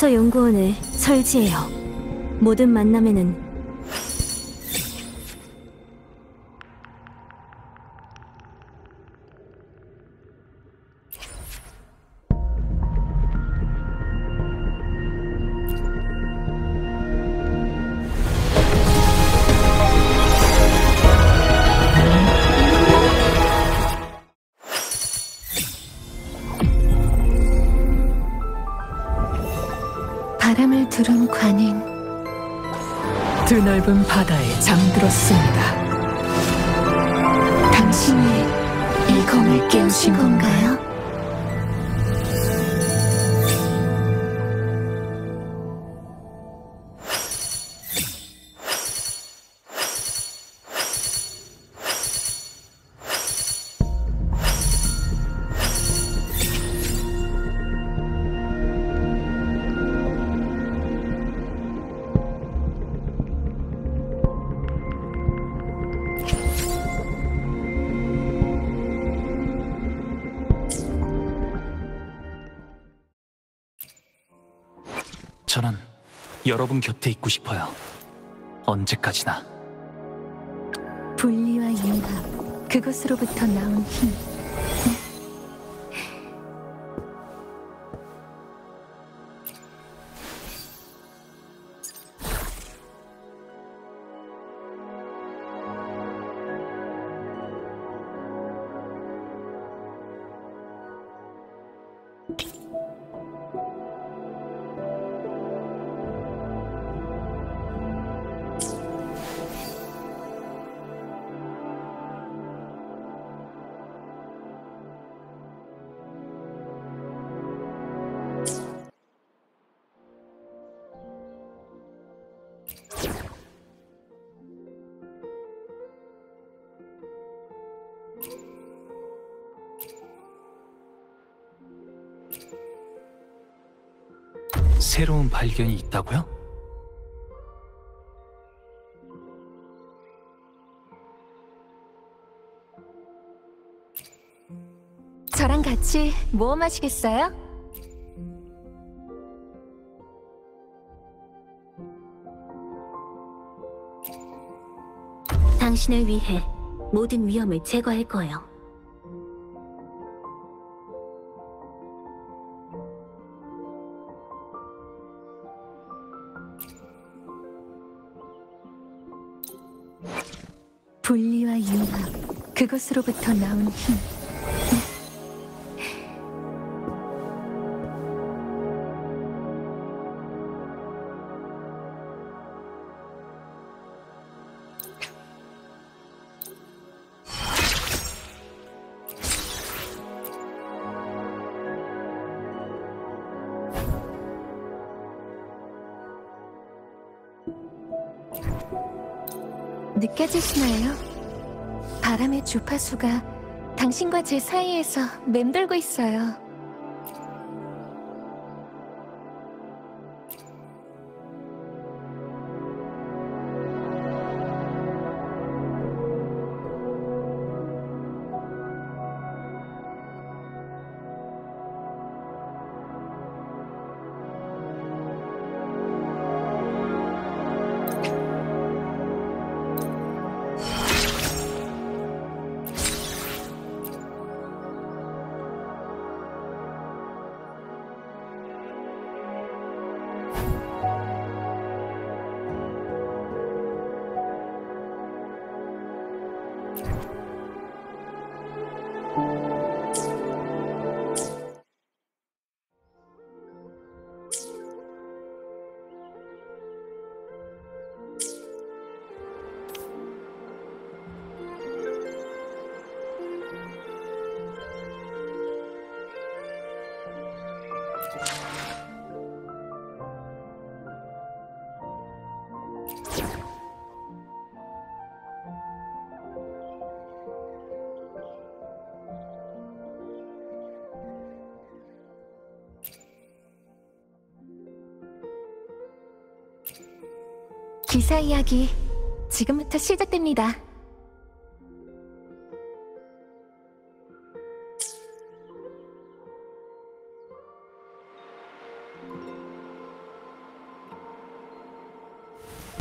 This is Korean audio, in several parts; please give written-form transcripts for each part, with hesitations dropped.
탐사 연구원을 설치해요. 모든 만남에는 바람을 두른 관은 드넓은 바다에 잠들었습니다. 당신이 이 검을 깨우신 건가요? 저는 여러분 곁에 있고 싶어요. 언제까지나. 분리와 융합, 그것으로부터 나온 힘. 새로운 발견이 있다고요? 저랑 같이 모험하시겠어요? 당신을 위해 모든 위험을 제거할 거예요. 분리와 융합, 그것으로부터 나온 힘. 느껴지시나요? 바람의 주파수가 당신과 제 사이에서 맴돌고 있어요. 기사 이야기 지금부터 시작됩니다.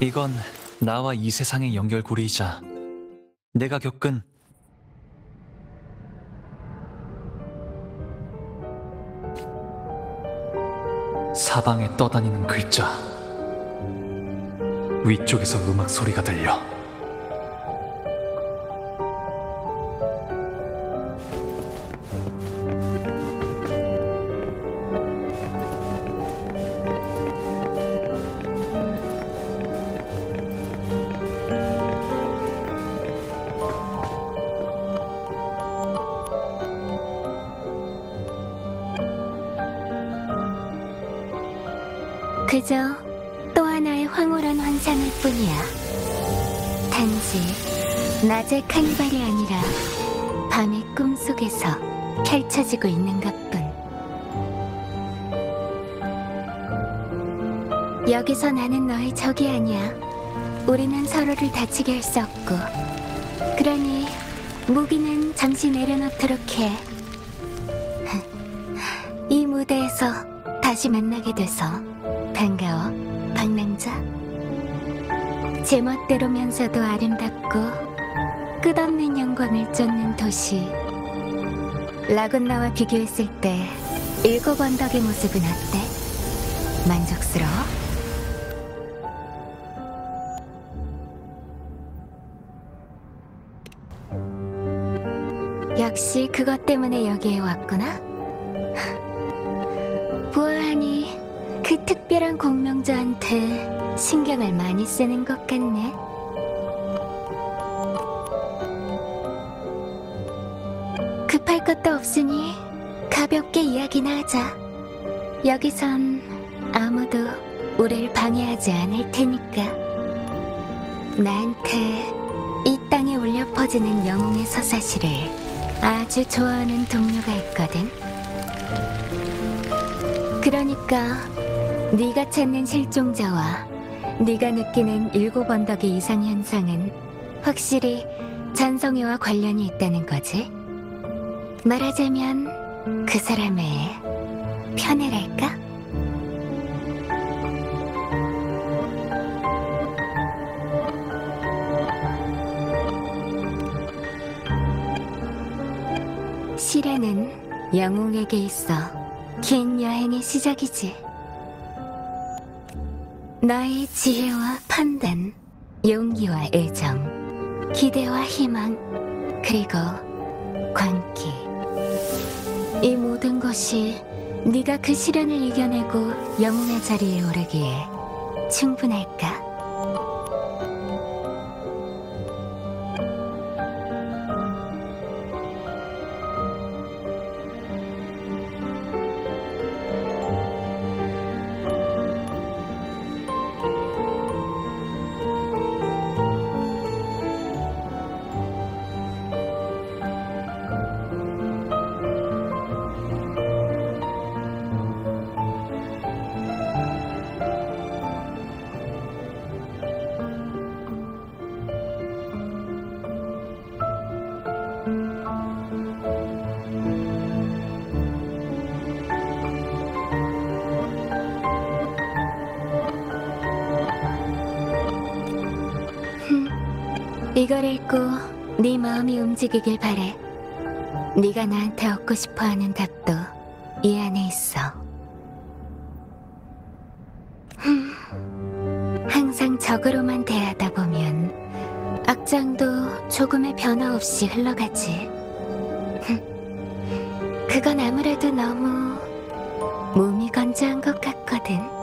이건 나와 이 세상의 연결고리이자 내가 겪은 사방에 떠다니는 글자. 위쪽에서 음악 소리가 들려. 그저 또 하나의 황홀한 환상일 뿐이야. 단지 낮의 카니발이 아니라 밤의 꿈속에서 펼쳐지고 있는 것뿐. 여기서 나는 너의 적이 아니야. 우리는 서로를 다치게 할 수 없고, 그러니 무기는 잠시 내려놓도록 해. 이 무대에서 다시 만나게 돼서 반가워, 방랑자. 제멋대로면서도 아름답고 끝없는 영광을 쫓는 도시. 라군나와 비교했을 때 7 언덕의 모습은 어때? 만족스러워? 역시 그것 때문에 여기에 왔구나? 보아하니 그 특별한 공명자한테 신경을 많이 쓰는 것 같네. 급할 것도 없으니 가볍게 이야기나 하자. 여기선 아무도 우리를 방해하지 않을 테니까. 나한테 이 땅에 울려 퍼지는 영웅의 서사시를 아주 좋아하는 동료가 있거든. 그러니까 네가 찾는 실종자와 네가 느끼는 7 언덕의 이상현상은 확실히 잔성이와 관련이 있다는 거지. 말하자면 그 사람의 편애랄까? 시련은 영웅에게 있어 긴 여행의 시작이지. 너의 지혜와 판단, 용기와 애정, 기대와 희망, 그리고 광기. 이 모든 것이 네가 그 시련을 이겨내고 영웅의 자리에 오르기에 충분할까? 이걸 읽고 네 마음이 움직이길 바래. 네가 나한테 얻고 싶어하는 답도 이 안에 있어. 항상 적으로만 대하다 보면 악장도 조금의 변화 없이 흘러가지. 그건 아무래도 너무 몸이 건조한 것 같거든.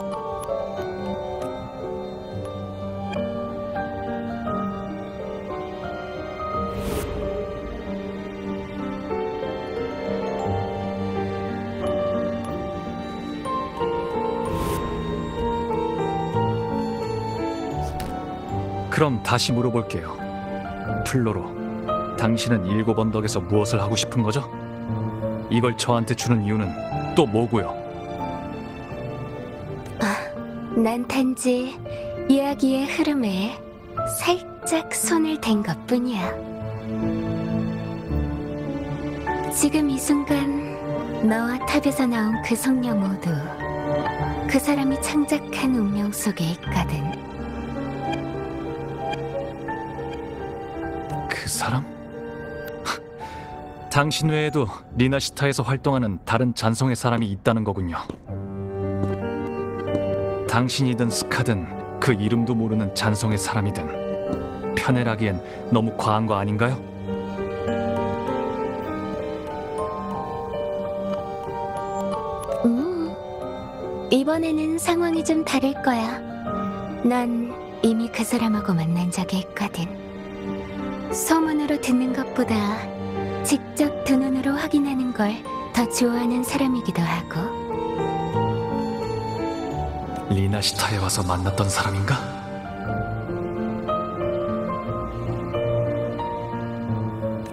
그럼 다시 물어볼게요. 플로로, 당신은 7 언덕에서 무엇을 하고 싶은 거죠? 이걸 저한테 주는 이유는 또 뭐고요? 난 단지 이야기의 흐름에 살짝 손을 댄 것뿐이야. 지금 이 순간 너와 탑에서 나온 그 성녀 모두 그 사람이 창작한 운명 속에 있거든. 사람? 당신 외에도 리나시타에서 활동하는 다른 잔성의 사람이 있다는 거군요. 당신이든 스카든 그 이름도 모르는 잔성의 사람이든 편애라기엔 너무 과한 거 아닌가요? 이번에는 상황이 좀 다를 거야. 난 이미 그 사람하고 만난 적이 있거든. 소문으로 듣는 것보다 직접 두 눈으로 확인하는 걸 더 좋아하는 사람이기도 하고. 리나시타에 와서 만났던 사람인가?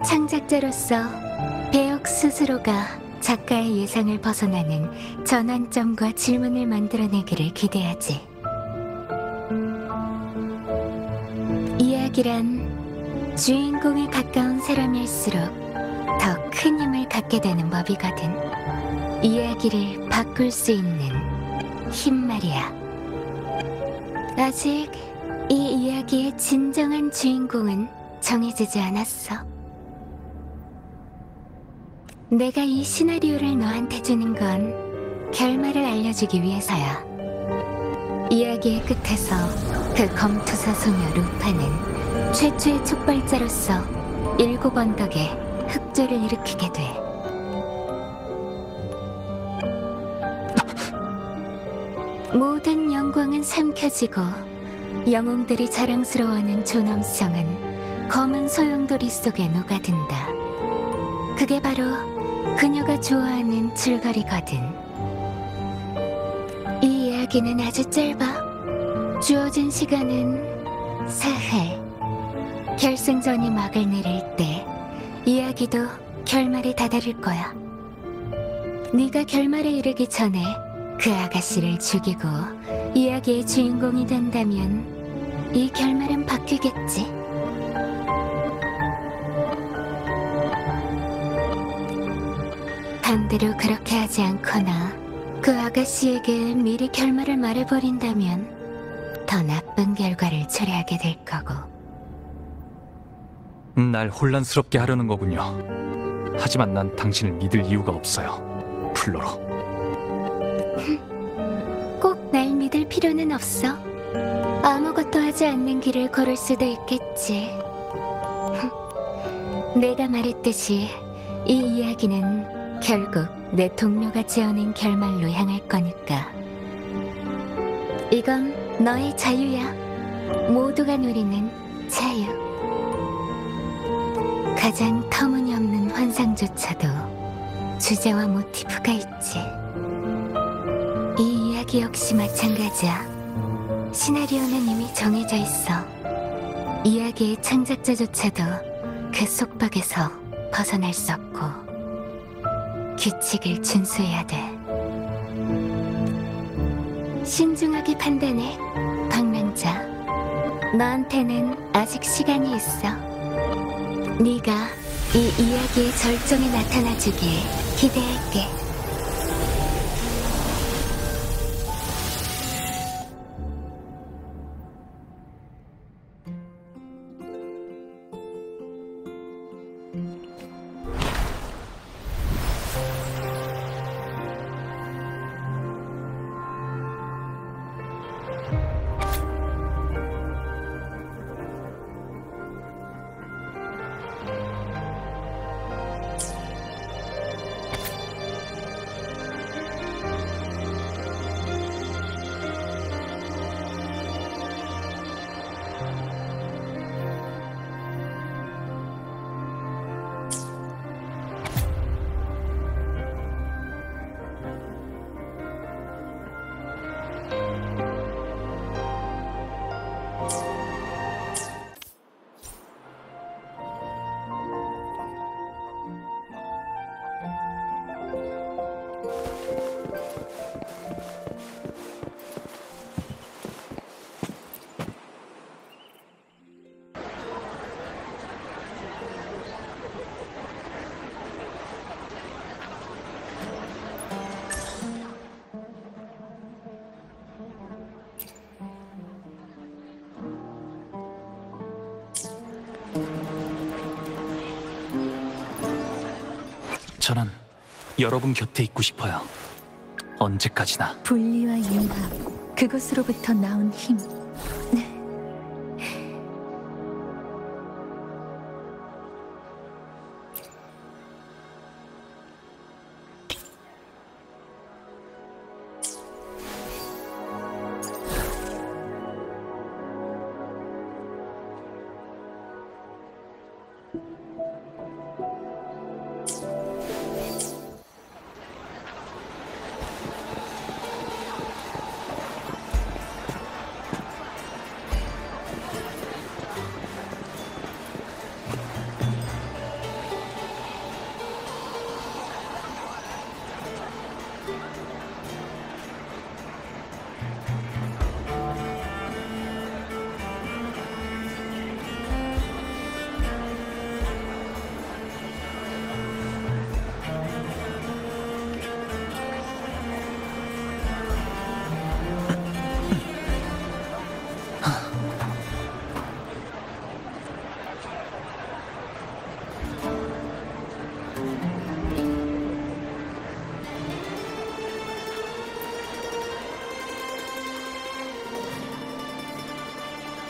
창작자로서 배역 스스로가 작가의 예상을 벗어나는 전환점과 질문을 만들어내기를 기대하지. 이야기란 주인공에 가까운 사람일수록 더 큰 힘을 갖게 되는 법이거든. 이야기를 바꿀 수 있는 힘 말이야. 아직 이 이야기의 진정한 주인공은 정해지지 않았어. 내가 이 시나리오를 너한테 주는 건 결말을 알려주기 위해서야. 이야기의 끝에서 그 검투사 소녀 루파는 최초의 촉발자로서 7 언덕에 흑조를 일으키게 돼. 모든 영광은 삼켜지고 영웅들이 자랑스러워하는 존엄성은 검은 소용돌이 속에 녹아든다. 그게 바로 그녀가 좋아하는 줄거리거든. 이 이야기는 아주 짧아. 주어진 시간은 사흘. 결승전이 막을 내릴 때 이야기도 결말에 다다를 거야. 네가 결말에 이르기 전에 그 아가씨를 죽이고 이야기의 주인공이 된다면 이 결말은 바뀌겠지. 반대로 그렇게 하지 않거나 그 아가씨에게 미리 결말을 말해버린다면 더 나쁜 결과를 초래하게 될 거고. 날 혼란스럽게 하려는 거군요. 하지만 난 당신을 믿을 이유가 없어요. 플로로. 꼭 날 믿을 필요는 없어. 아무것도 하지 않는 길을 걸을 수도 있겠지. 내가 말했듯이 이 이야기는 결국 내 동료가 지어낸 결말로 향할 거니까. 이건 너의 자유야. 모두가 누리는 자유. 가장 터무니없는 환상조차도 주제와 모티프가 있지. 이 이야기 역시 마찬가지야. 시나리오는 이미 정해져 있어. 이야기의 창작자조차도 그 속박에서 벗어날 수 없고 규칙을 준수해야 돼. 신중하게 판단해, 방랑자. 너한테는 아직 시간이 있어. 네가 이 이야기의 절정에 나타나주길 기대할게. 저는 여러분 곁에 있고 싶어요. 언제까지나. 분리와 융합, 그것으로부터 나온 힘.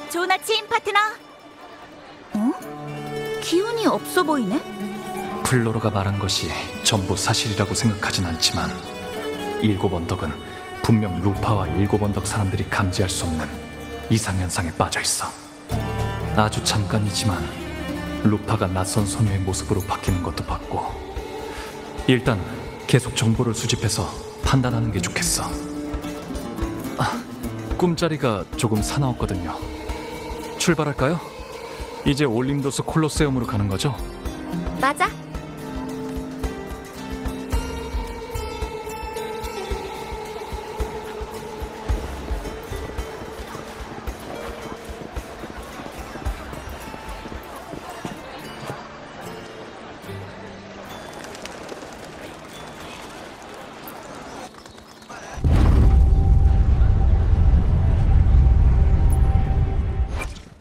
좋은 아침, 파트너. 기운이 없어 보이네? 플로로가 말한 것이 전부 사실이라고 생각하진 않지만 일곱 언덕은 분명 루파와 일곱 언덕 사람들이 감지할 수 없는 이상현상에 빠져 있어. 아주 잠깐이지만 루파가 낯선 소녀의 모습으로 바뀌는 것도 봤고, 일단 계속 정보를 수집해서 판단하는 게 좋겠어. 꿈자리가 조금 사나웠거든요. 출발할까요? 이제 올림도스 콜로세움으로 가는 거죠? 맞아.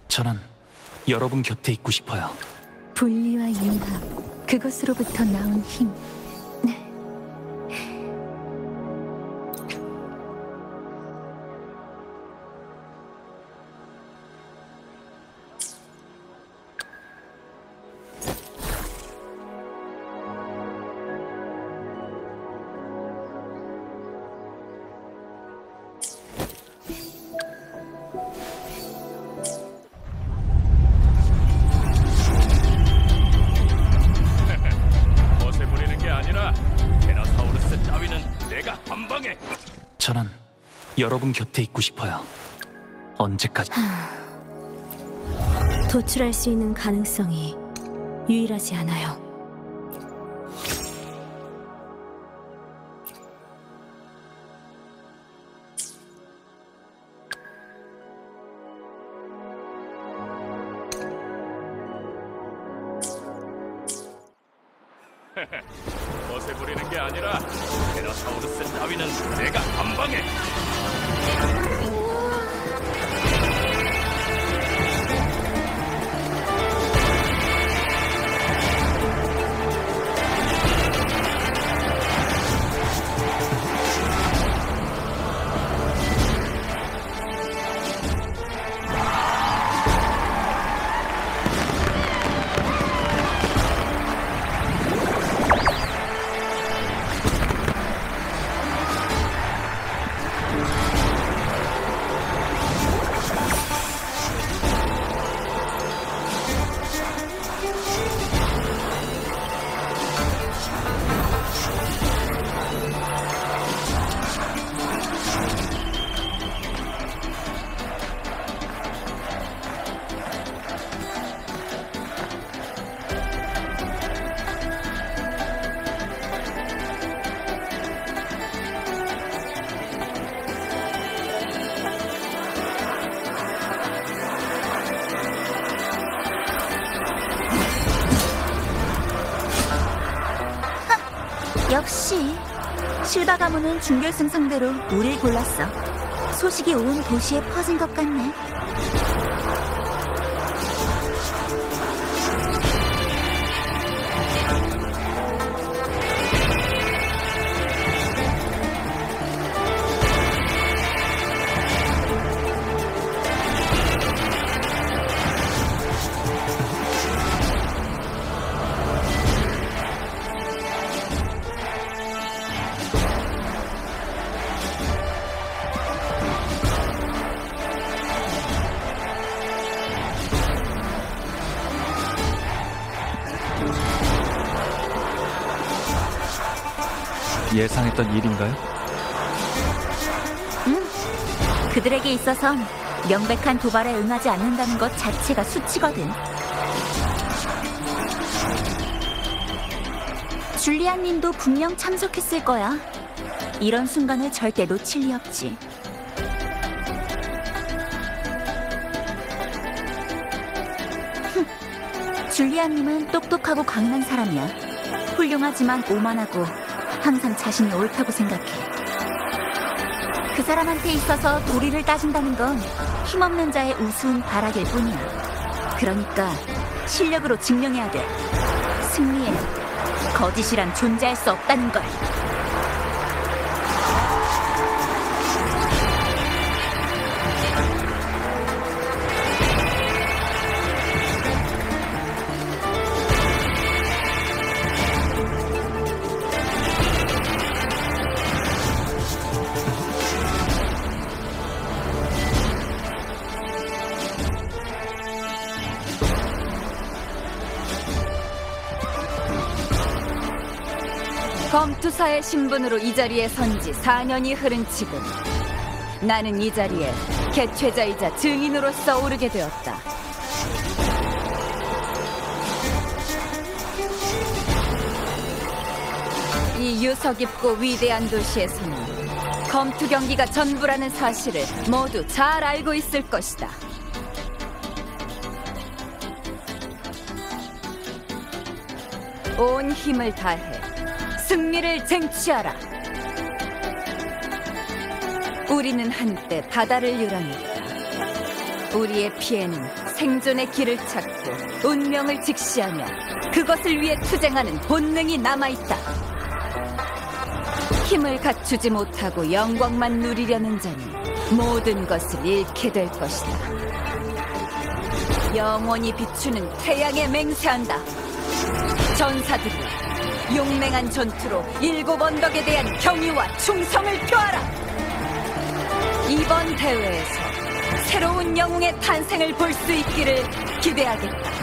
저는 여러분 곁에 있고 싶어요. 분리와 융합, 그것으로부터 나온 힘. 멋에 부리는 게 아니라 테라사우루스 따위는 내가 한 방에. 저는 여러분 곁에 있고 싶어요. 언제까지? 도출할 수 있는 가능성이 유일하지 않아요. 멋에 부리는 게 아니라 테라사우루스 따위는 내가 한 방에. 역시 실바 가문은 준결승 상대로 우릴 골랐어. 소식이 온 도시에 퍼진 것 같네. 예상했던 일인가요? 그들에게 있어선 명백한 도발에 응하지 않는다는 것 자체가 수치거든. 줄리안 님도 분명 참석했을 거야. 이런 순간을 절대 놓칠 리 없지. 줄리안 님은 똑똑하고 강인한 사람이야. 훌륭하지만 오만하고 항상 자신이 옳다고 생각해. 그 사람한테 있어서 도리를 따진다는 건 힘없는 자의 우스운 발악일 뿐이야. 그러니까 실력으로 증명해야 돼. 승리에 거짓이란 존재할 수 없다는 걸. 검투사의 신분으로 이 자리에 선 지 4년이 흐른 지금 나는 이 자리에 개최자이자 증인으로서 오르게 되었다. 이 유서 깊고 위대한 도시에서는 검투 경기가 전부라는 사실을 모두 잘 알고 있을 것이다. 온 힘을 다해 승리를 쟁취하라. 우리는 한때 바다를 유랑했다. 우리의 피에는 생존의 길을 찾고 운명을 직시하며 그것을 위해 투쟁하는 본능이 남아있다. 힘을 갖추지 못하고 영광만 누리려는 자는 모든 것을 잃게 될 것이다. 영원히 비추는 태양에 맹세한다. 전사들이 용맹한 전투로 7 언덕에 대한 경의와 충성을 표하라. 이번 대회에서 새로운 영웅의 탄생을 볼 수 있기를 기대하겠다.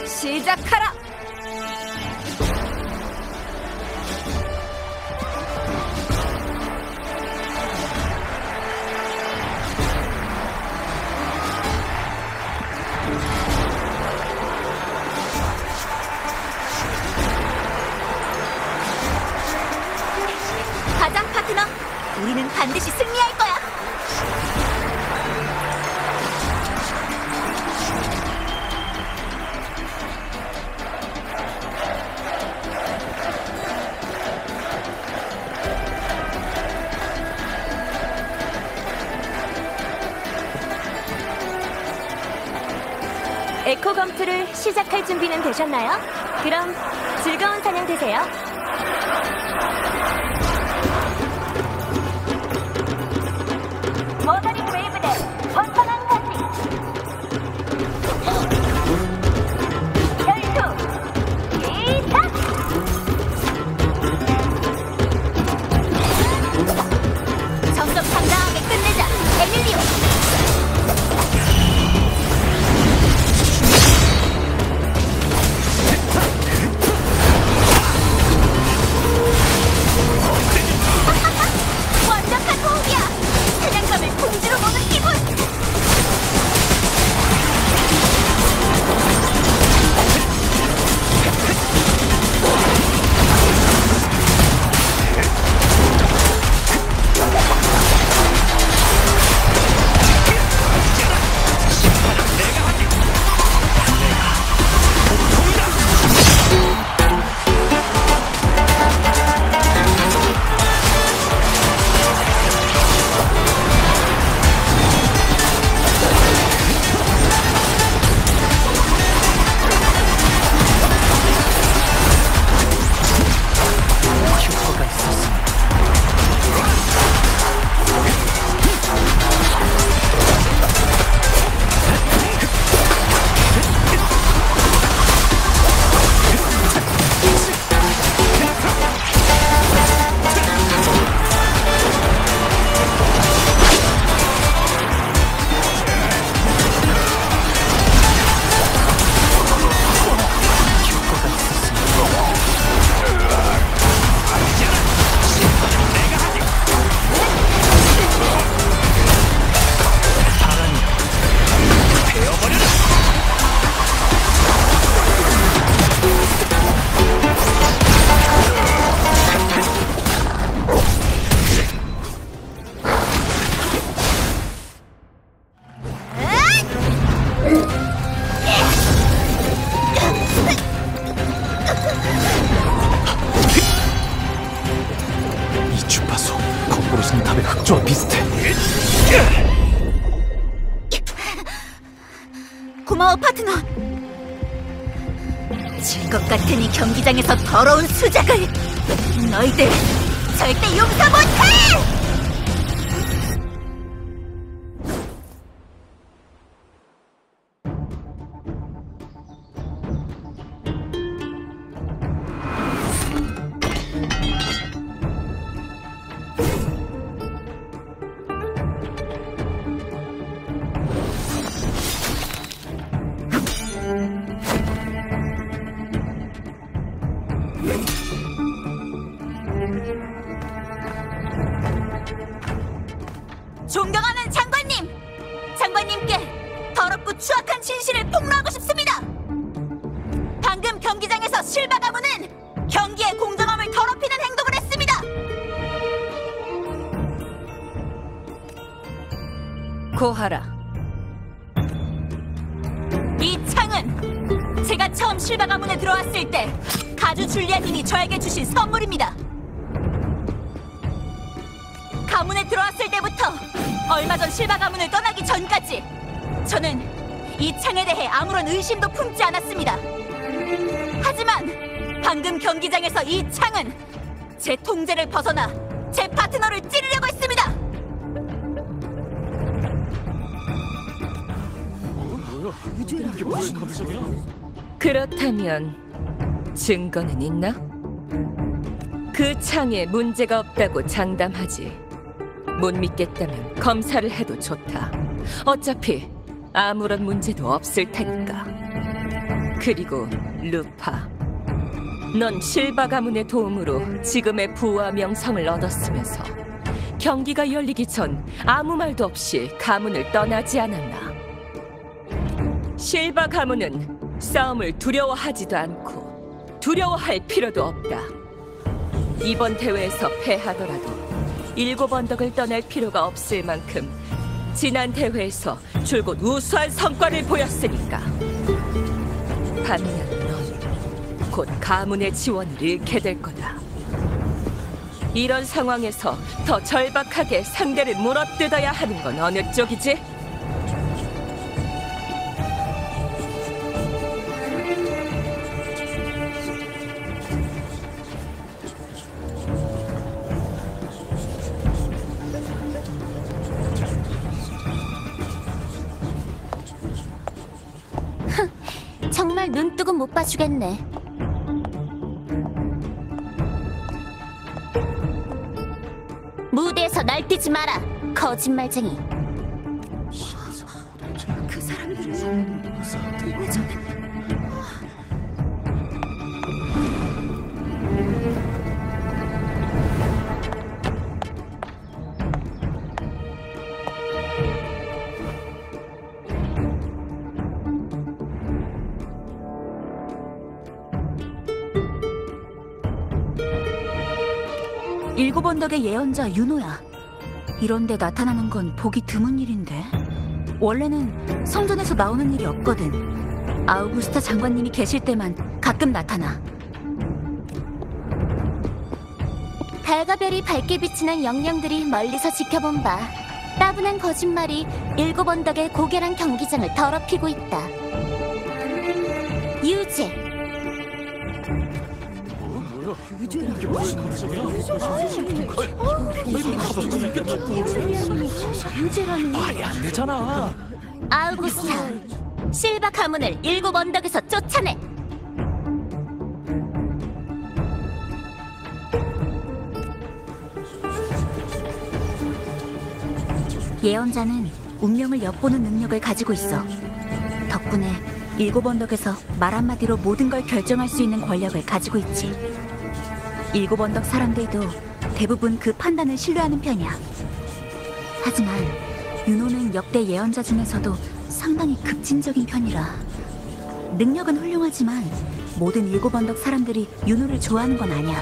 시작하라. 가장 파트너, 우리는 반드시 승리할 거야. 에코 검투를 시작할 준비는 되셨나요? 그럼 즐거운 사냥 되세요. 머더링 웨이브대 원판한 파티 결투 시작! 점점 당당하게 끝내자. 에밀리오 완벽한 호흡이야. 사냥감을 공주로 보는 기분. 고마워, 파트너. 질 것 같은 이 경기장에서 더러운 수작을 너희들 절대 용서 못해! 존경하는 장관님! 장관님께 더럽고 추악한 진실을 폭로하고 싶습니다! 방금 경기장에서 실바 가문은 경기의 공정함을 더럽히는 행동을 했습니다! 고하라. 이 창은 제가 처음 실바 가문에 들어왔을 때 가주 줄리아님이 저에게 주신 선물입니다. 가문에 들어왔을 때부터 얼마 전 실바 가문을 떠나기 전까지 저는 이 창에 대해 아무런 의심도 품지 않았습니다. 하지만 방금 경기장에서 이 창은 제 통제를 벗어나 제 파트너를 찌르려고 했습니다. 그렇다면 증거는 있나? 그 창에 문제가 없다고 장담하지. 못 믿겠다면 검사를 해도 좋다. 어차피 아무런 문제도 없을 테니까. 그리고 루파, 넌 실바 가문의 도움으로 지금의 부와 명성을 얻었으면서 경기가 열리기 전 아무 말도 없이 가문을 떠나지 않았나. 실바 가문은 싸움을 두려워하지도 않고 두려워할 필요도 없다. 이번 대회에서 패하더라도 7 언덕을 떠날 필요가 없을 만큼 지난 대회에서 줄곧 우수한 성과를 보였으니까. 반면 넌 곧 가문의 지원을 잃게 될 거다. 이런 상황에서 더 절박하게 상대를 물어뜯어야 하는 건 어느 쪽이지? 정말 눈 뜨고 못 봐주겠네. 무대에서 날뛰지 마라, 거짓말쟁이. 그 사람들은 왜 저래? 일곱 언덕의 예언자 윤호야. 이런데 나타나는 건 보기 드문 일인데. 원래는 성전에서 나오는 일이 없거든. 아우구스타 장관님이 계실 때만 가끔 나타나. 달과 별이 밝게 비치는 영령들이 멀리서 지켜본 바 따분한 거짓말이 7 언덕의 고결한 경기장을 더럽히고 있다. 유죄. 말이 안 되잖아. 아우구스타, 실바 가문을 7 언덕에서 쫓아내. 예언자는 운명을 엿보는 능력을 가지고 있어. 덕분에 7 언덕에서 말 한마디로 모든 걸 결정할 수 있는 권력을 가지고 있지. 7 언덕 사람들도 대부분 그 판단을 신뢰하는 편이야. 하지만 윤호는 역대 예언자 중에서도 상당히 급진적인 편이라. 능력은 훌륭하지만 모든 7 언덕 사람들이 윤호를 좋아하는 건 아니야.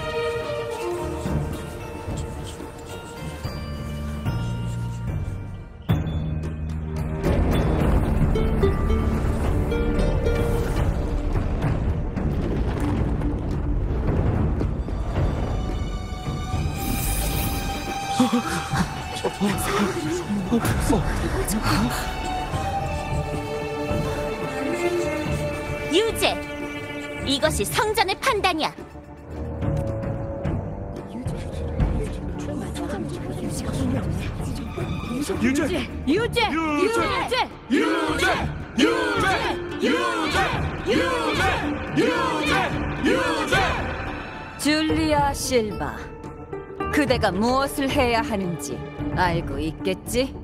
유죄! 이것이 성전의 판단이야. 줄리아 실바, 그대가 무엇을 해야 하는지 알고 있겠지?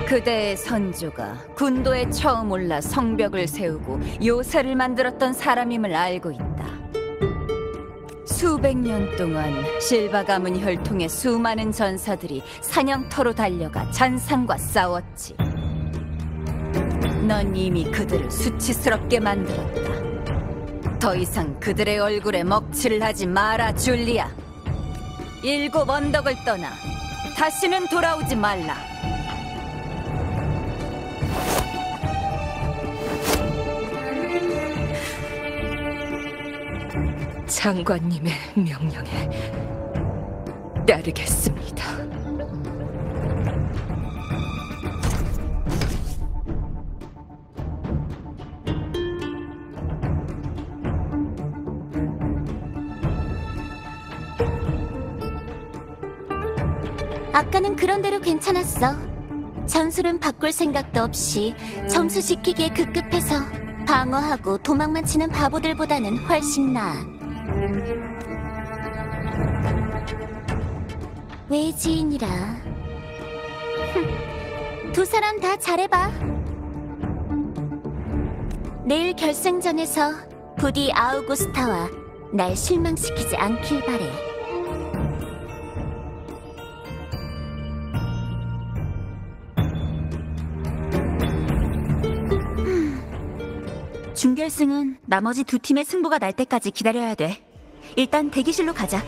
그대의 선조가 군도에 처음 올라 성벽을 세우고 요새를 만들었던 사람임을 알고 있다. 수백 년 동안 실바 가문 혈통의 수많은 전사들이 사냥터로 달려가 잔상과 싸웠지. 넌 이미 그들을 수치스럽게 만들었다. 더 이상 그들의 얼굴에 먹칠을 하지 마라, 줄리아. 7 언덕을 떠나 다시는 돌아오지 말라. 장관님의 명령에 따르겠습니다. 아까는 그런대로 괜찮았어. 전술은 바꿀 생각도 없이 점수 지키기에 급급해서 방어하고 도망만 치는 바보들보다는 훨씬 나아. 외지인이라. 두 사람 다 잘해봐. 내일 결승전에서 부디 아우구스타와 날 실망시키지 않길 바래. 준결승은 나머지 두 팀의 승부가 날 때까지 기다려야 돼. 일단 대기실로 가자.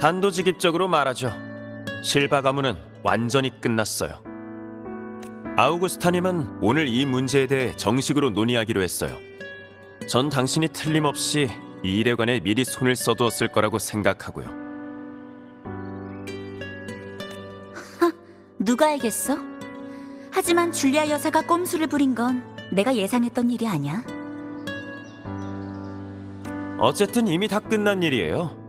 단도직입적으로 말하죠. 실바 가문은 완전히 끝났어요. 아우구스타님은 오늘 이 문제에 대해 정식으로 논의하기로 했어요. 전 당신이 틀림없이 이 일에 관해 미리 손을 써두었을 거라고 생각하고요. 누가 알겠어? 하지만 줄리아 여사가 꼼수를 부린 건 내가 예상했던 일이 아니야. 어쨌든 이미 다 끝난 일이에요.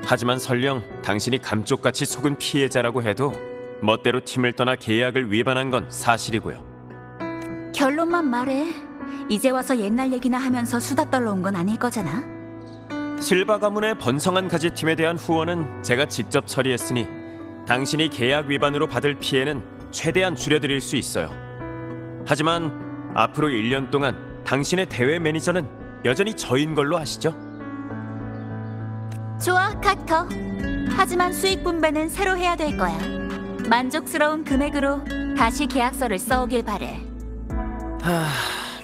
하지만 설령 당신이 감쪽같이 속은 피해자라고 해도 멋대로 팀을 떠나 계약을 위반한 건 사실이고요. 결론만 말해. 이제 와서 옛날 얘기나 하면서 수다 떨러 온 건 아닐 거잖아. 실바 가문의 번성한 가지팀에 대한 후원은 제가 직접 처리했으니 당신이 계약 위반으로 받을 피해는 최대한 줄여드릴 수 있어요. 하지만 앞으로 1년 동안 당신의 대회 매니저는 여전히 저인 걸로 아시죠? 좋아, 카터. 하지만 수익 분배는 새로 해야 될 거야. 만족스러운 금액으로 다시 계약서를 써오길 바래.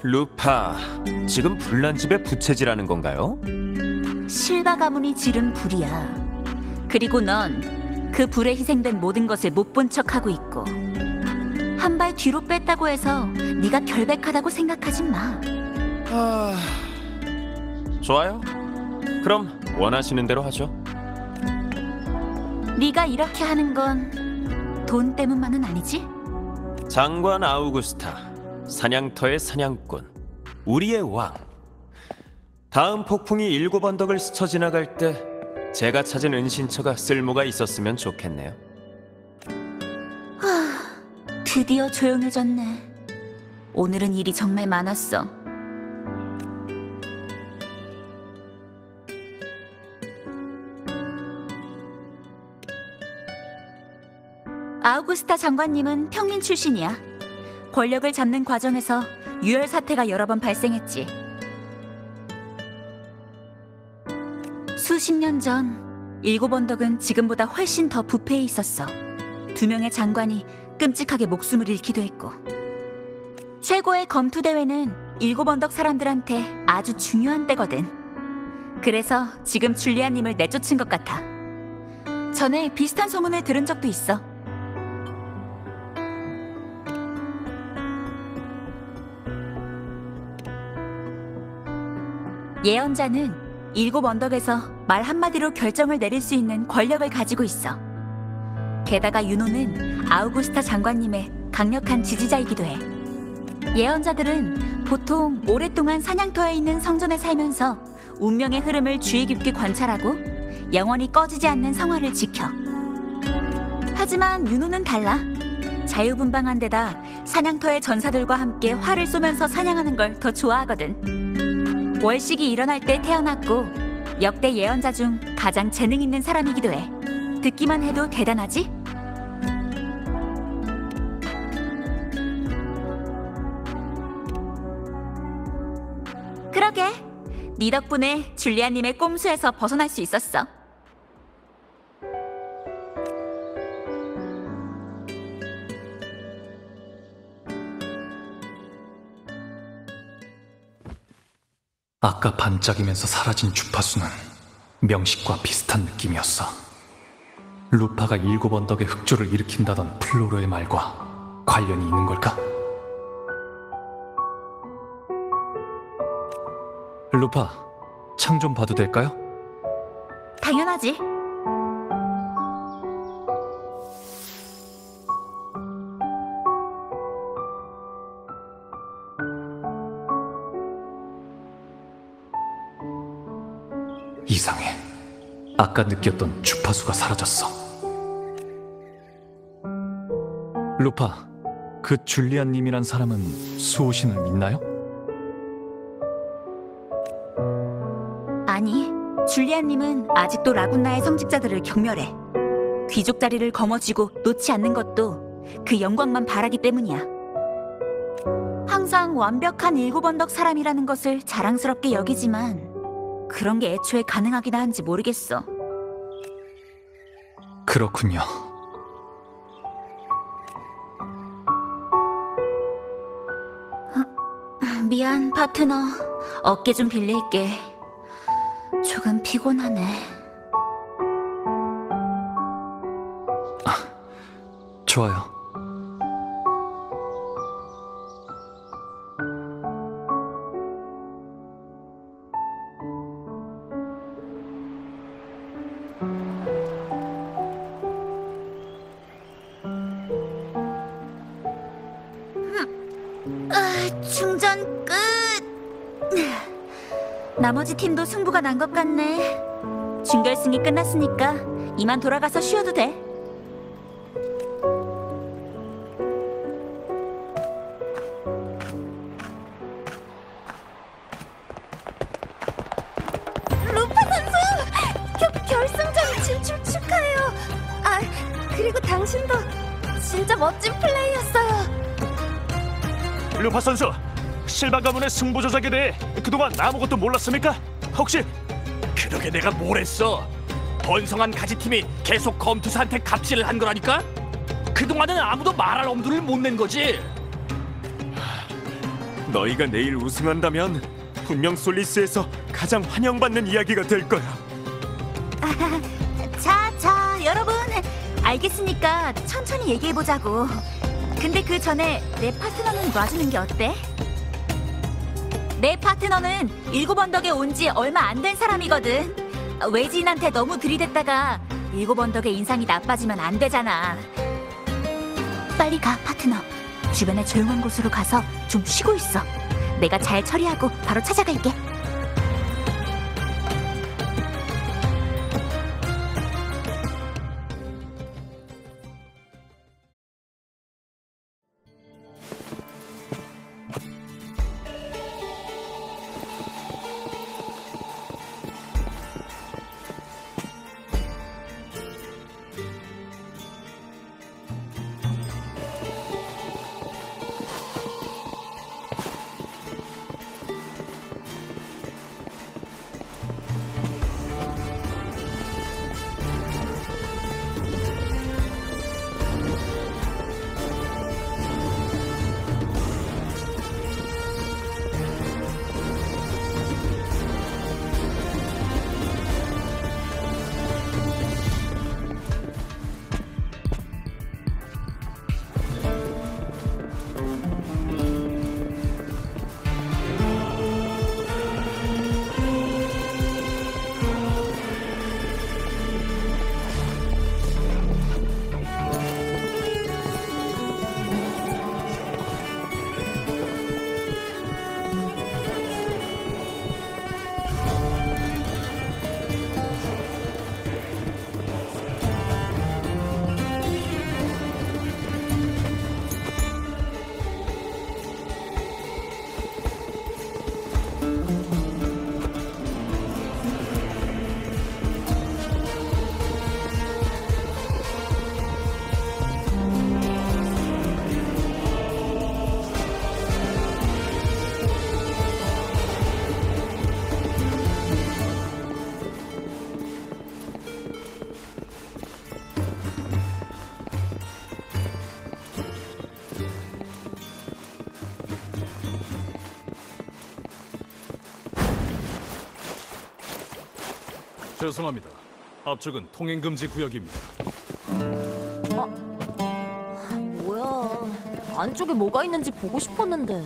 루파, 지금 불난 집에 부채질하는 건가요? 실바 가문이 지른 불이야. 그리고 넌 그 불에 희생된 모든 것을 못 본 척하고 있고 한 발 뒤로 뺐다고 해서 네가 결백하다고 생각하지 마. 좋아요. 그럼 원하시는 대로 하죠. 네가 이렇게 하는 건 돈 때문만은 아니지? 장관 아우구스타, 사냥터의 사냥꾼, 우리의 왕. 다음 폭풍이 7 언덕을 스쳐 지나갈 때 제가 찾은 은신처가 쓸모가 있었으면 좋겠네요. 드디어 조용해졌네. 오늘은 일이 정말 많았어. 아우구스타 장관님은 평민 출신이야. 권력을 잡는 과정에서 유혈 사태가 여러 번 발생했지. 수십 년 전 일곱 언덕은 지금보다 훨씬 더 부패해 있었어. 2명의 장관이 끔찍하게 목숨을 잃기도 했고. 최고의 검투 대회는 일곱 언덕 사람들한테 아주 중요한 때거든. 그래서 지금 줄리아님을 내쫓은 것 같아. 전에 비슷한 소문을 들은 적도 있어. 예언자는 일곱 언덕에서 말 한마디로 결정을 내릴 수 있는 권력을 가지고 있어. 게다가 윤호는 아우구스타 장관님의 강력한 지지자이기도 해. 예언자들은 보통 오랫동안 사냥터에 있는 성전에 살면서 운명의 흐름을 주의 깊게 관찰하고 영원히 꺼지지 않는 성화를 지켜. 하지만 윤호는 달라. 자유분방한 데다 사냥터의 전사들과 함께 활을 쏘면서 사냥하는 걸 더 좋아하거든. 월식이 일어날 때 태어났고 역대 예언자 중 가장 재능 있는 사람이기도 해. 듣기만 해도 대단하지? 그러게, 네 덕분에 줄리아님의 꼼수에서 벗어날 수 있었어. 아까 반짝이면서 사라진 주파수는 명식과 비슷한 느낌이었어. 루파가 일곱 언덕의 흑조를 일으킨다던 플로로의 말과 관련이 있는 걸까? 루파, 창 좀 봐도 될까요? 당연하지. 이상해. 아까 느꼈던 주파수가 사라졌어. 루파, 그 줄리안님이란 사람은 수호신을 믿나요? 아니, 줄리안님은 아직도 라군나의 성직자들을 경멸해. 귀족 자리를 거머쥐고 놓지 않는 것도 그 영광만 바라기 때문이야. 항상 완벽한 일곱 언덕 사람이라는 것을 자랑스럽게 여기지만 그런 게 애초에 가능하긴 한지 모르겠어. 그렇군요. 미안, 파트너. 어깨 좀 빌릴게. 조금 피곤하네. 좋아요. 충전 끝. 나머지 팀도 승부가 난 것 같네. 준결승이 끝났으니까 이만 돌아가서 쉬어도 돼. 루파 선수! 결승전 진출 축하해요. 아, 그리고 당신도 진짜 멋진 플레이였어요. 루파 선수, 실바 가문의 승부 조작에 대해 그동안 아무것도 몰랐습니까? 혹시? 그러게 내가 뭘 했어? 번성한 가지팀이 계속 검투사한테 갑질을 한 거라니까? 그동안은 아무도 말할 엄두를 못 낸 거지. 너희가 내일 우승한다면 분명 솔리스에서 가장 환영받는 이야기가 될 거야. 자, 여러분. 알겠으니까 천천히 얘기해보자고. 근데 그 전에 내 파트너는 놔주는 게 어때? 내 파트너는 일곱 언덕에 온 지 얼마 안 된 사람이거든. 외지인한테 너무 들이댔다가 일곱 언덕의 인상이 나빠지면 안 되잖아. 빨리 가, 파트너. 주변에 조용한 곳으로 가서 좀 쉬고 있어. 내가 잘 처리하고 바로 찾아갈게. 죄송합니다. 앞쪽은 통행 금지 구역입니다. 뭐야? 안쪽에 뭐가 있는지 보고 싶었는데.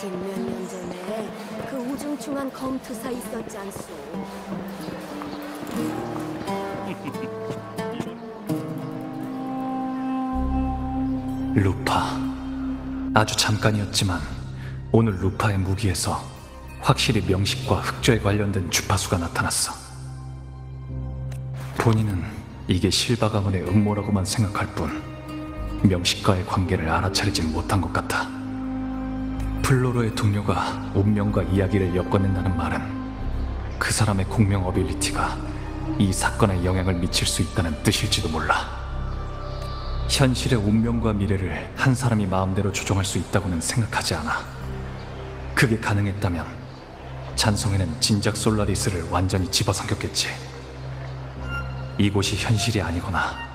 십몇 년 전에 그 우중충한 검투사 있었지 않소? 루파. 아주 잠깐이었지만 오늘 루파의 무기에서 확실히 명식과 흑조에 관련된 주파수가 나타났어. 본인은 이게 실바 가문의 음모라고만 생각할 뿐 명식과의 관계를 알아차리진 못한 것 같아. 플로로의 동료가 운명과 이야기를 엮어낸다는 말은 그 사람의 공명 어빌리티가 이 사건에 영향을 미칠 수 있다는 뜻일지도 몰라. 현실의 운명과 미래를 한 사람이 마음대로 조종할 수 있다고는 생각하지 않아. 그게 가능했다면 잔성에는 진작 솔라리스를 완전히 집어삼켰겠지. 이곳이 현실이 아니거나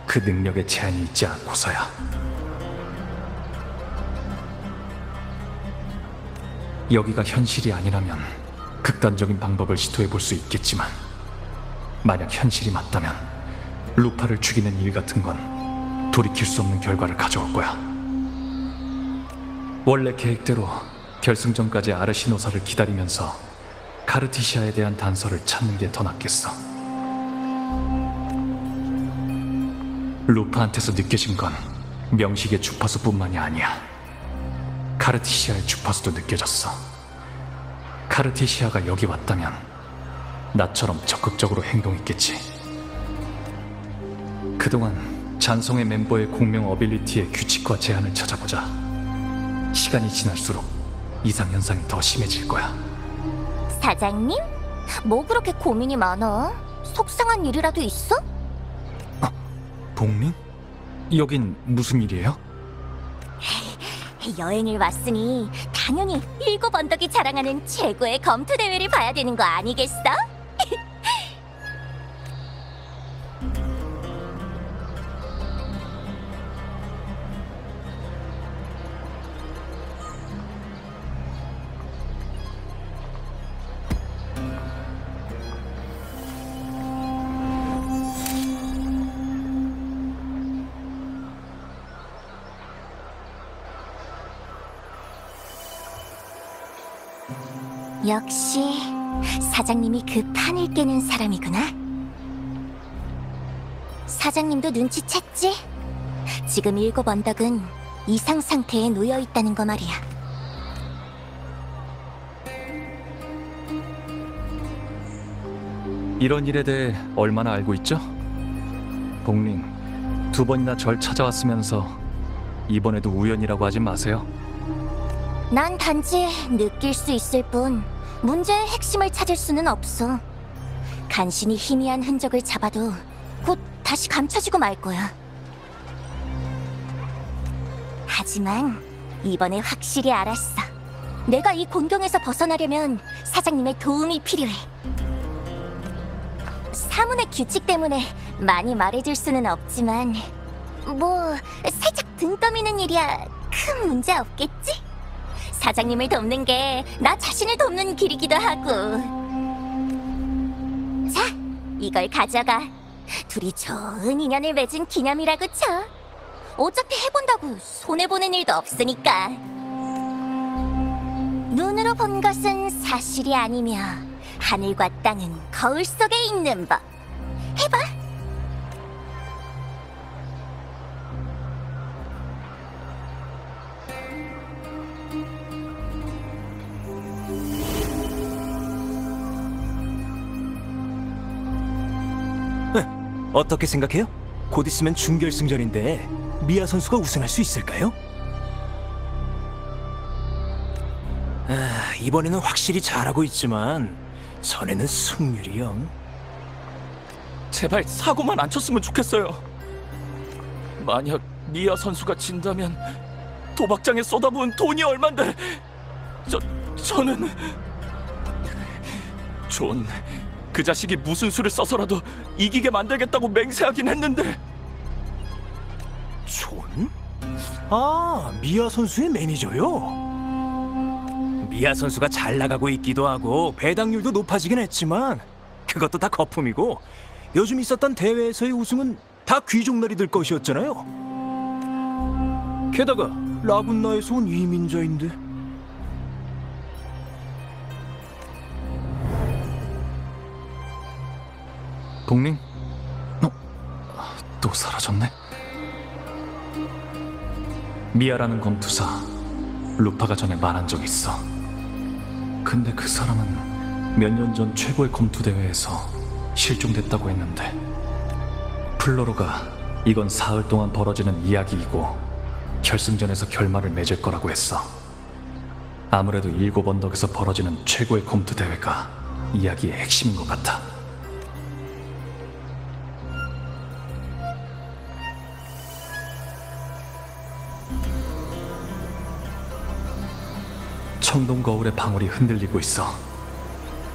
그 능력에 제한이 있지 않고서야. 여기가 현실이 아니라면 극단적인 방법을 시도해볼 수 있겠지만 만약 현실이 맞다면 루파를 죽이는 일 같은 건 돌이킬 수 없는 결과를 가져올 거야. 원래 계획대로 결승전까지 아르시노사를 기다리면서 카르티시아에 대한 단서를 찾는 게 더 낫겠어. 루파한테서 느껴진 건 명식의 주파수뿐만이 아니야. 카르티시아의 주파수도 느껴졌어. 카르티시아가 여기 왔다면 나처럼 적극적으로 행동했겠지. 그동안 잔송의 멤버의 공명 어빌리티의 규칙과 제한을 찾아보자. 시간이 지날수록 이상현상이 더 심해질 거야. 사장님? 뭐 그렇게 고민이 많아? 속상한 일이라도 있어? 복민? 여긴 무슨 일이에요? 여행을 왔으니 당연히 7언덕이 자랑하는 최고의 검투 대회를 봐야 되는 거 아니겠어? 역시 사장님이 그 판을 깨는 사람이구나. 사장님도 눈치챘지? 지금 7 언덕은 이상 상태에 놓여 있다는 거 말이야. 이런 일에 대해 얼마나 알고 있죠? 복링, 2번이나 절 찾아왔으면서 이번에도 우연이라고 하지 마세요. 난 단지 느낄 수 있을 뿐 문제의 핵심을 찾을 수는 없어. 간신히 희미한 흔적을 잡아도 곧 다시 감춰지고 말 거야. 하지만 이번에 확실히 알았어. 내가 이 곤경에서 벗어나려면 사장님의 도움이 필요해. 사문의 규칙 때문에 많이 말해줄 수는 없지만 뭐 살짝 등 떠미는 일이야 큰 문제 없겠지? 사장님을 돕는 게 나 자신을 돕는 길이기도 하고. 자, 이걸 가져가. 둘이 좋은 인연을 맺은 기념이라고 쳐. 어차피 해본다고 손해보는 일도 없으니까. 눈으로 본 것은 사실이 아니며 하늘과 땅은 거울 속에 있는 법. 해봐. 어떻게 생각해요? 곧 있으면 준결승전인데 미아 선수가 우승할 수 있을까요? 이번에는 확실히 잘하고 있지만 전에는 승률이 영. 제발 사고만 안 쳤으면 좋겠어요. 만약 미아 선수가 진다면 도박장에 쏟아부은 돈이 얼만데. 저는 존, 그 자식이 무슨 수를 써서라도 이기게 만들겠다고 맹세하긴 했는데. 존? 아, 미아 선수의 매니저요? 미아 선수가 잘 나가고 있기도 하고 배당률도 높아지긴 했지만 그것도 다 거품이고 요즘 있었던 대회에서의 우승은 다 귀족날이 될 것이었잖아요. 게다가 라군나에서 온 이민자인데. 복링? 또 사라졌네? 미아라는 검투사, 루파가 전에 말한 적이 있어. 근데 그 사람은 몇 년 전 최고의 검투 대회에서 실종됐다고 했는데, 플로로가 이건 사흘 동안 벌어지는 이야기이고 결승전에서 결말을 맺을 거라고 했어. 아무래도 7 언덕에서 벌어지는 최고의 검투 대회가 이야기의 핵심인 것 같아. 청동 거울에 방울이 흔들리고 있어.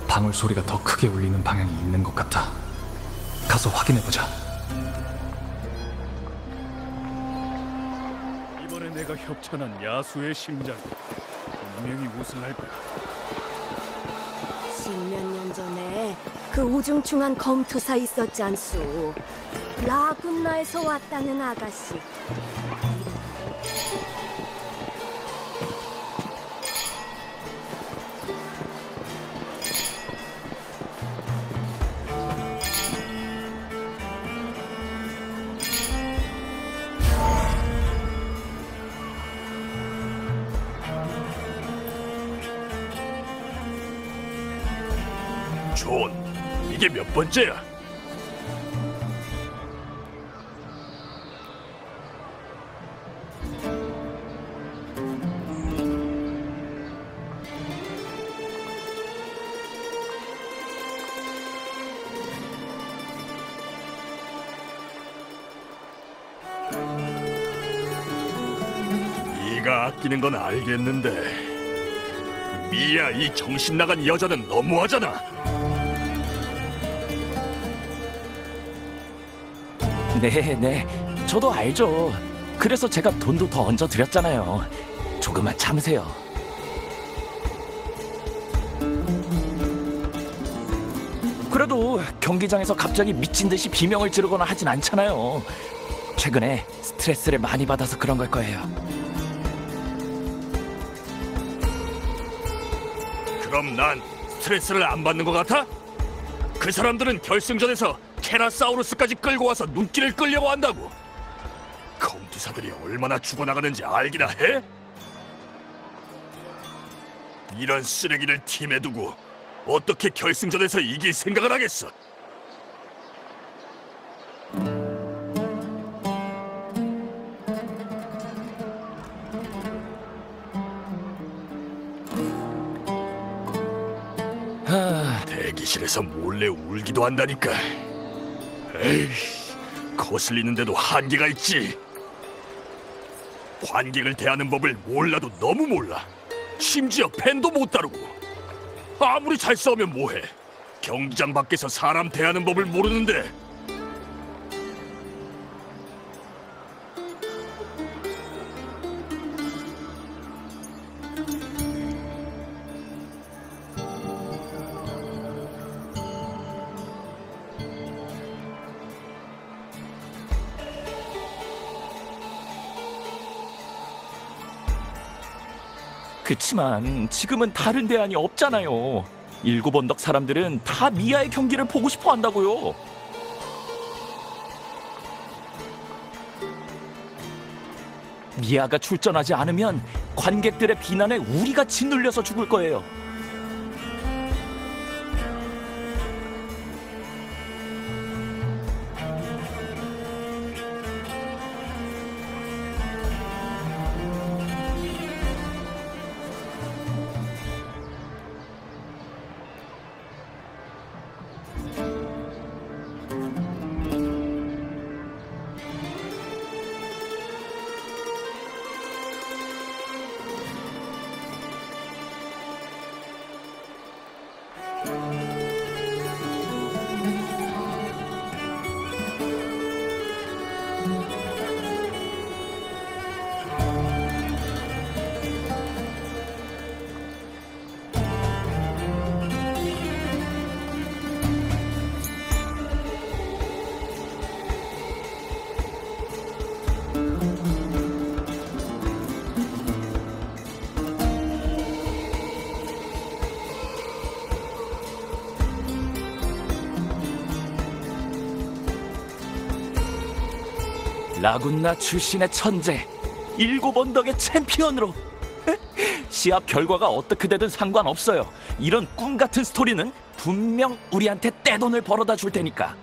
방울 소리가 더 크게 울리는 방향이 있는 것 같아. 가서 확인해보자. 이번에 내가 협찬한 야수의 심장 분명히 우승할 거야. 십몇 년 전에 그 우중충한 검투사 있었지 않소. 라군나에서 왔다는 아가씨. 존, 이게 몇 번째야? 네가 아끼는 건 알겠는데 미야, 이 정신 나간 여자는 너무하잖아. 네, 저도 알죠. 그래서 제가 돈도 더 얹어드렸잖아요. 조금만 참으세요. 그래도 경기장에서 갑자기 미친 듯이 비명을 지르거나 하진 않잖아요. 최근에 스트레스를 많이 받아서 그런 걸 거예요. 그럼 난 스트레스를 안 받는 것 같아? 그 사람들은 결승전에서 케라사우루스까지 끌고 와서 눈길을 끌려고 한다고. 검투사들이 얼마나 죽어나가는지 알기나 해? 이런 쓰레기를 팀에 두고 어떻게 결승전에서 이길 생각을 하겠어? 대기실에서 몰래 울기도 한다니까. 에이, 거슬리는데도 한계가 있지. 관객을 대하는 법을 몰라도 너무 몰라. 심지어 펜도 못 다루고. 아무리 잘 싸우면 뭐해. 경기장 밖에서 사람 대하는 법을 모르는데. 그치만 지금은 다른 대안이 없잖아요. 일곱 언덕 사람들은 다 미아의 경기를 보고 싶어 한다고요. 미아가 출전하지 않으면 관객들의 비난에 우리가 짓눌려서 죽을 거예요. 라군나 출신의 천재, 일곱 언덕의 챔피언으로. 시합 결과가 어떻게 되든 상관없어요. 이런 꿈 같은 스토리는 분명 우리한테 떼돈을 벌어다 줄 테니까.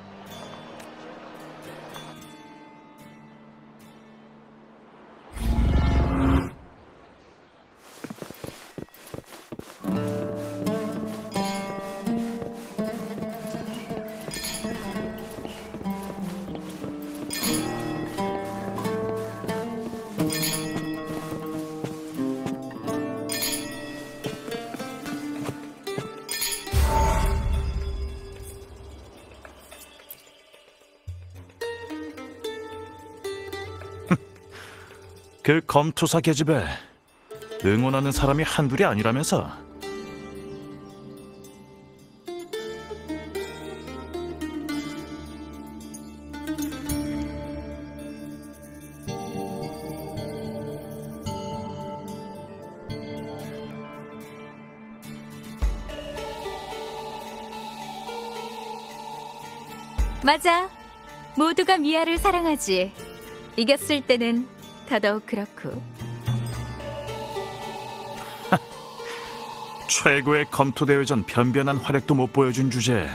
그 검투사 계집에 응원하는 사람이 한둘이 아니라면서. 맞아. 모두가 미아를 사랑하지. 이겼을 때는 더더욱 그렇고. 최고의 검투대회전 변변한 활약도 못 보여준 주제에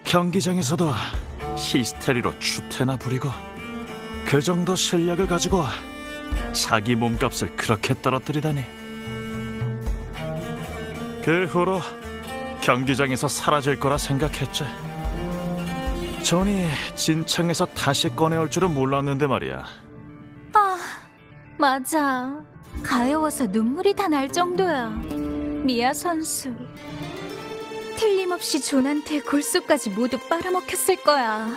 경기장에서도 히스테리로 추태나 부리고, 그 정도 실력을 가지고 자기 몸값을 그렇게 떨어뜨리다니. 그 후로 경기장에서 사라질 거라 생각했지. 존이 진창에서 다시 꺼내올 줄은 몰랐는데 말이야. 맞아. 가여워서 눈물이 다 날 정도야. 미아 선수. 틀림없이 존한테 골수까지 모두 빨아먹혔을 거야.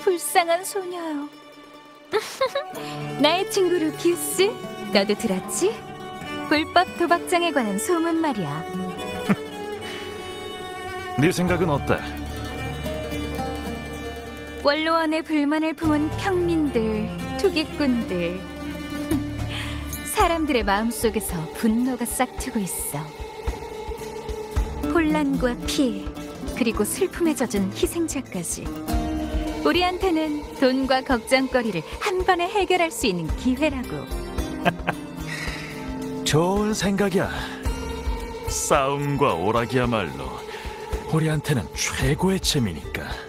불쌍한 소녀요. 나의 친구 루키우스, 너도 들었지? 불법 도박장에 관한 소문 말이야. 네 생각은 어때? 원로원의 불만을 품은 평민들, 투기꾼들, 사람들의 마음속에서 분노가 싹트고 있어. 혼란과 피해, 그리고 슬픔에 젖은 희생자까지. 우리한테는 돈과 걱정거리를 한 번에 해결할 수 있는 기회라고. 좋은 생각이야. 싸움과 오락이야말로 우리한테는 최고의 재미니까.